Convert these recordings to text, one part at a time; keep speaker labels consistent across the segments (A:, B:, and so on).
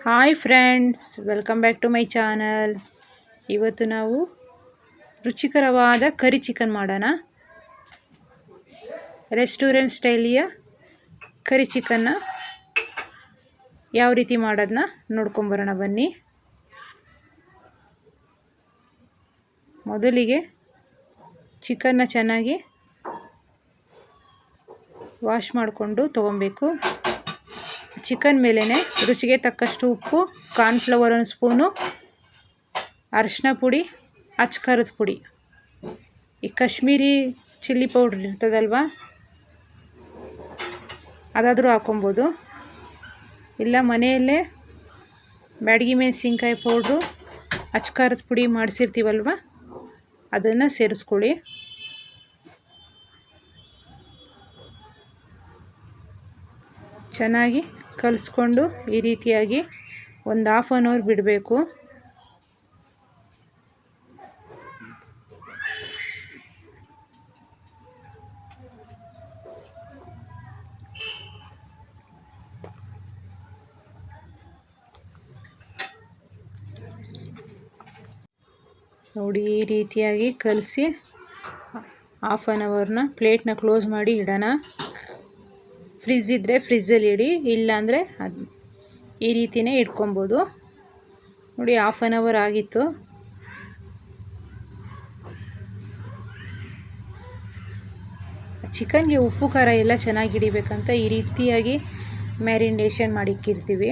A: Hi friends, welcome back to my channel. ಇವತ್ತು ನಾವು ರುಚಿಕರವಾದ ಕರಿ ಚಿಕನ್ ಮಾಡೋಣ. ರೆಸ್ಟೋರೆಂಟ್ ಸ್ಟೈಲಿಯ ಕರಿ ಚಿಕನ್ನ ಯಾವ ರೀತಿ ಮಾಡೋದನ್ನ ನೋಡ್ಕೊಂಬರೋಣ ಬನ್ನಿ. ಮೊದಲಿಗೆ ಚಿಕನ್ನ ಚೆನ್ನಾಗಿ ವಾಶ್ ಮಾಡಿಕೊಂಡು ತೊಗೊಬೇಕು. ಚಿಕನ್ ಮೇಲೇ ರುಚಿಗೆ ತಕ್ಕಷ್ಟು ಉಪ್ಪು, ಕಾರ್ನ್ಫ್ಲವರ್ 1 ಸ್ಪೂನು, ಅರಿಶಿನ ಪುಡಿ, ಅಚ್ಕಾರದ ಪುಡಿ, ಈ ಕಾಶ್ಮೀರಿ ಚಿಲ್ಲಿ ಪೌಡ್ರ್ ಇರ್ತದಲ್ವ, ಅದಾದರೂ ಹಾಕೊಬೋದು. ಇಲ್ಲ ಮನೆಯಲ್ಲೇ ಬ್ಯಾಡಗಿ ಮೆಣಸಿನ್ಕಾಯಿ ಪೌಡ್ರು, ಅಚ್ಕಾರದ ಪುಡಿ ಮಾಡಿಸಿರ್ತೀವಲ್ವ, ಅದನ್ನು ಸೇರಿಸ್ಕೊಳ್ಳಿ. ಚೆನ್ನಾಗಿ ಕಲಿಸ್ಕೊಂಡು ಈ ರೀತಿಯಾಗಿ ಒಂದು ½ ಅನ್ ಅವರ್ ಬಿಡಬೇಕು. ನೋಡಿ, ಈ ರೀತಿಯಾಗಿ ಕಲಸಿ ½ ಅನ್ ಅವರ್ನ ಪ್ಲೇಟ್ನ ಕ್ಲೋಸ್ ಮಾಡಿ ಇಡೋಣ. ಫ್ರಿಜ್ ಇದ್ದರೆ ಫ್ರಿಜ್ಜಲ್ಲಿ ಇಡಿ, ಇಲ್ಲಾಂದರೆ ಅದು ಈ ರೀತಿಯೇ ಇಟ್ಕೊಬೋದು. ನೋಡಿ, ½ ಅನ್ ಅವರ್ ಆಗಿತ್ತು. ಚಿಕನ್ಗೆ ಉಪ್ಪು ಖಾರ ಎಲ್ಲ ಚೆನ್ನಾಗಿ ಹಿಡಿಬೇಕಂತ ಈ ರೀತಿಯಾಗಿ ಮ್ಯಾರಿನೇಷನ್ ಮಾಡಿಕ್ಕಿರ್ತೀವಿ.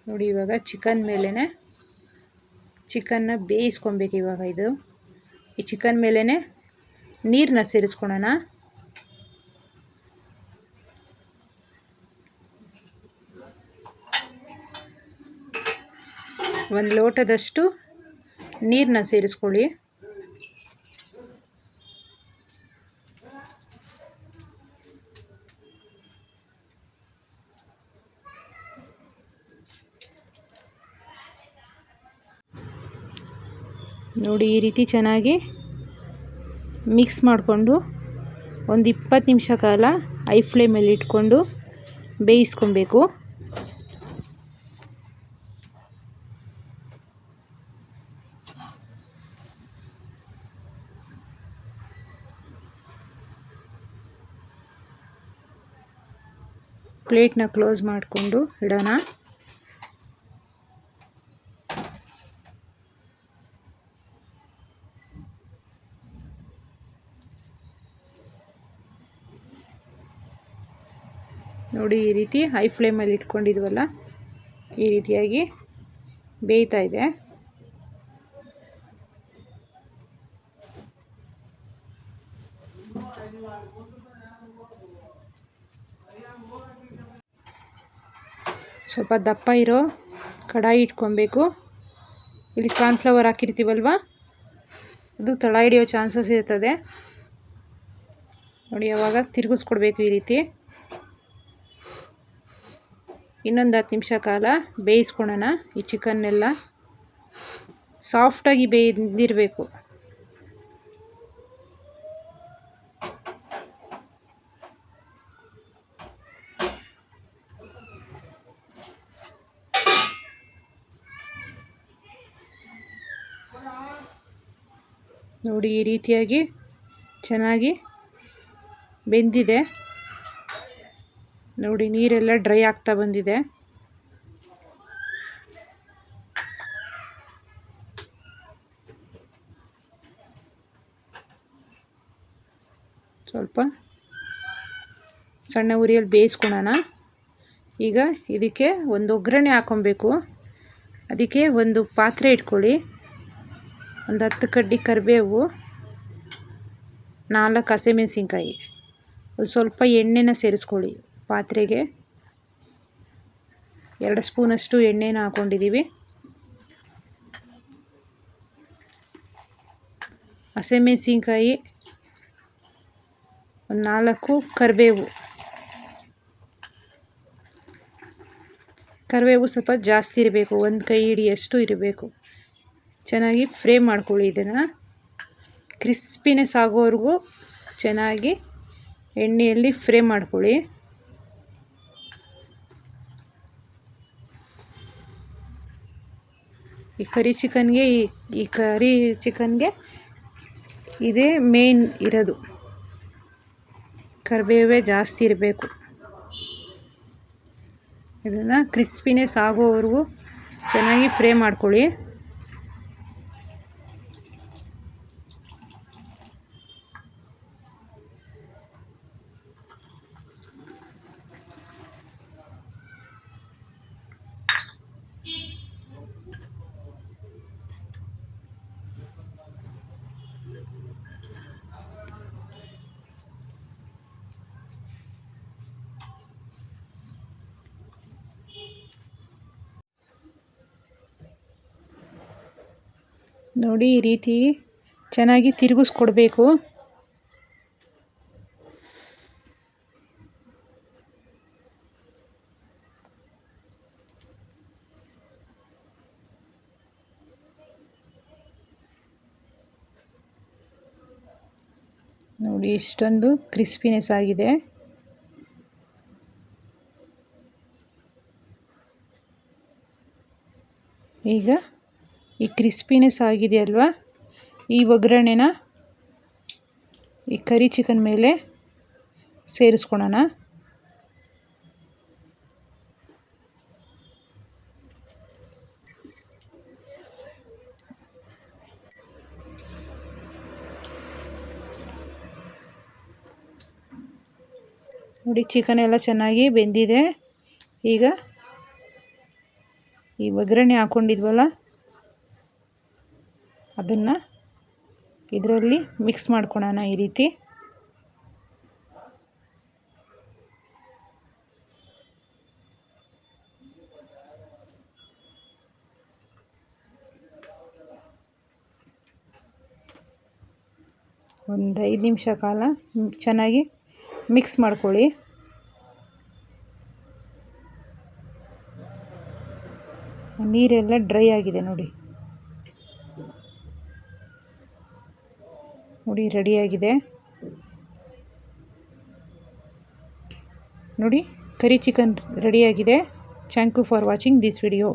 A: ನೋಡಿ, ಇವಾಗ ಚಿಕನ್ ಮೇಲೇ ಚಿಕನ್ನ ಬೇಯಿಸ್ಕೊಬೇಕು. ಇವಾಗ ಈ ಚಿಕನ್ ಮೇಲೇ ನೀರನ್ನ ಸೇರಿಸ್ಕೊಳ್ಳೋಣ. ಒಂದು ಲೋಟದಷ್ಟು ನೀರನ್ನ ಸೇರಿಸ್ಕೊಳ್ಳಿ. ನೋಡಿ, ಈ ರೀತಿ ಚೆನ್ನಾಗಿ ಮಿಕ್ಸ್ ಮಾಡಿಕೊಂಡು ಒಂದು 20 ನಿಮಿಷ ಕಾಲ ಹೈ ಫ್ಲೇಮಲ್ಲಿ ಇಟ್ಕೊಂಡು ಬೇಯಿಸ್ಕೊಬೇಕು. ಪ್ಲೇಟ್ನ ಕ್ಲೋಸ್ ಮಾಡಿಕೊಂಡು ಇಡೋಣ. ನೋಡಿ, ಈ ರೀತಿ ಹೈ ಫ್ಲೇಮಲ್ಲಿ ಇಟ್ಕೊಂಡಿದ್ವಲ್ಲ, ಈ ರೀತಿಯಾಗಿ ಬೇಯ್ತಾ ಇದೆ. ಸ್ವಲ್ಪ ದಪ್ಪ ಇರೋ ಕಡಾಯಿ ಇಟ್ಕೊಬೇಕು. ಇಲ್ಲಿ ಕಾರ್ನ್ಫ್ಲವರ್ ಹಾಕಿರ್ತೀವಲ್ವ, ಅದು ತಳ ಹಿಡಿಯೋ ಚಾನ್ಸಸ್ ಇರ್ತದೆ. ನೋಡಿ, ಆವಾಗ ತಿರುಗಿಸ್ಕೊಡ್ಬೇಕು ಈ ರೀತಿ. ಇನ್ನೊಂದು 10 ನಿಮಿಷ ಕಾಲ ಬೇಯಿಸ್ಕೊಳ್ಳೋಣ. ಈ ಚಿಕನ್ನೆಲ್ಲ ಸಾಫ್ಟಾಗಿ ಬೇಯ್ದಿರಬೇಕು. ನೋಡಿ, ಈ ರೀತಿಯಾಗಿ ಚೆನ್ನಾಗಿ ಬೆಂದಿದೆ. ನೋಡಿ, ನೀರೆಲ್ಲ ಡ್ರೈ ಆಗ್ತಾ ಬಂದಿದೆ. ಸ್ವಲ್ಪ ಸಣ್ಣ ಉರಿಯಲ್ಲಿ ಬೇಯಿಸ್ಕೊಳ್ಳೋಣ. ಈಗ ಇದಕ್ಕೆ ಒಂದು ಒಗ್ಗರಣೆ ಹಾಕ್ಕೊಬೇಕು. ಅದಕ್ಕೆ ಒಂದು ಪಾತ್ರೆ ಇಟ್ಕೊಳ್ಳಿ. ಒಂದು 10 ಕಡ್ಡಿ ಕರಿಬೇವು, 4 ಹಸಿಮೆಣಸಿನ್ಕಾಯಿ, ಸ್ವಲ್ಪ ಎಣ್ಣೆನ ಸೇರಿಸ್ಕೊಳ್ಳಿ. ಪಾತ್ರೆಗೆ 2 ಸ್ಪೂನಷ್ಟು ಎಣ್ಣೆನ ಹಾಕ್ಕೊಂಡಿದ್ದೀವಿ. ಹಸಿಮೆಣಸಿನ್ಕಾಯಿ, ಒಂದು 4 ಕರಿಬೇವು ಸ್ವಲ್ಪ ಜಾಸ್ತಿ ಇರಬೇಕು, ಒಂದು ಕೈ ಹಿಡಿಯಷ್ಟು ಇರಬೇಕು. ಚೆನ್ನಾಗಿ ಫ್ರೈ ಮಾಡ್ಕೊಳ್ಳಿ. ಇದನ್ನು ಕ್ರಿಸ್ಪಿನೆಸ್ ಆಗೋವರೆಗೂ ಚೆನ್ನಾಗಿ ಎಣ್ಣೆಯಲ್ಲಿ ಫ್ರೈ ಮಾಡ್ಕೊಳ್ಳಿ. ಈ ಕರಿ ಚಿಕನ್ಗೆ ಈ ಕರಿ ಚಿಕನ್ಗೆ ಇದೇ ಮೇನ್ ಇರೋದು, ಕರಿಬೇವೇ ಜಾಸ್ತಿ ಇರಬೇಕು. ಇದನ್ನು ಕ್ರಿಸ್ಪಿನೆಸ್ ಆಗೋವರೆಗೂ ಚೆನ್ನಾಗಿ ಫ್ರೈ ಮಾಡ್ಕೊಳ್ಳಿ. ನೋಡಿ, ಈ ರೀತಿ ಚೆನ್ನಾಗಿ ತಿರುಗಿಸ್ಕೊಡ್ಬೇಕು. ನೋಡಿ, ಇಷ್ಟೊಂದು ಕ್ರಿಸ್ಪಿನೆಸ್ ಆಗಿದೆ. ಈಗ ಈ ಕ್ರಿಸ್ಪಿನೆಸ್ ಆಗಿದೆ ಅಲ್ವಾ, ಈ ಒಗ್ಗರಣೆನ ಈ ಕರಿ ಚಿಕನ್ ಮೇಲೆ ಸೇರಿಸ್ಕೊಳೋಣ. ನೋಡಿ, ಚಿಕನ್ ಎಲ್ಲ ಚೆನ್ನಾಗಿ ಬೆಂದಿದೆ. ಈಗ ಈ ಒಗ್ಗರಣೆ ಹಾಕ್ಕೊಂಡಿದ್ವಲ್ಲ ಅದನ್ನು ಇದರಲ್ಲಿ ಮಿಕ್ಸ್ ಮಾಡ್ಕೊಳ್ಳೋಣ. ಈ ರೀತಿ ಒಂದು 5 ನಿಮಿಷ ಕಾಲ ಚೆನ್ನಾಗಿ ಮಿಕ್ಸ್ ಮಾಡ್ಕೊಳ್ಳಿ. ನೀರೆಲ್ಲ ಡ್ರೈ ಆಗಿದೆ ನೋಡಿ. ನೋಡಿ, ರೆಡಿಯಾಗಿದೆ. ನೋಡಿ, ಕರಿ ಚಿಕನ್ ರೆಡಿಯಾಗಿದೆ. Thank you for watching this video.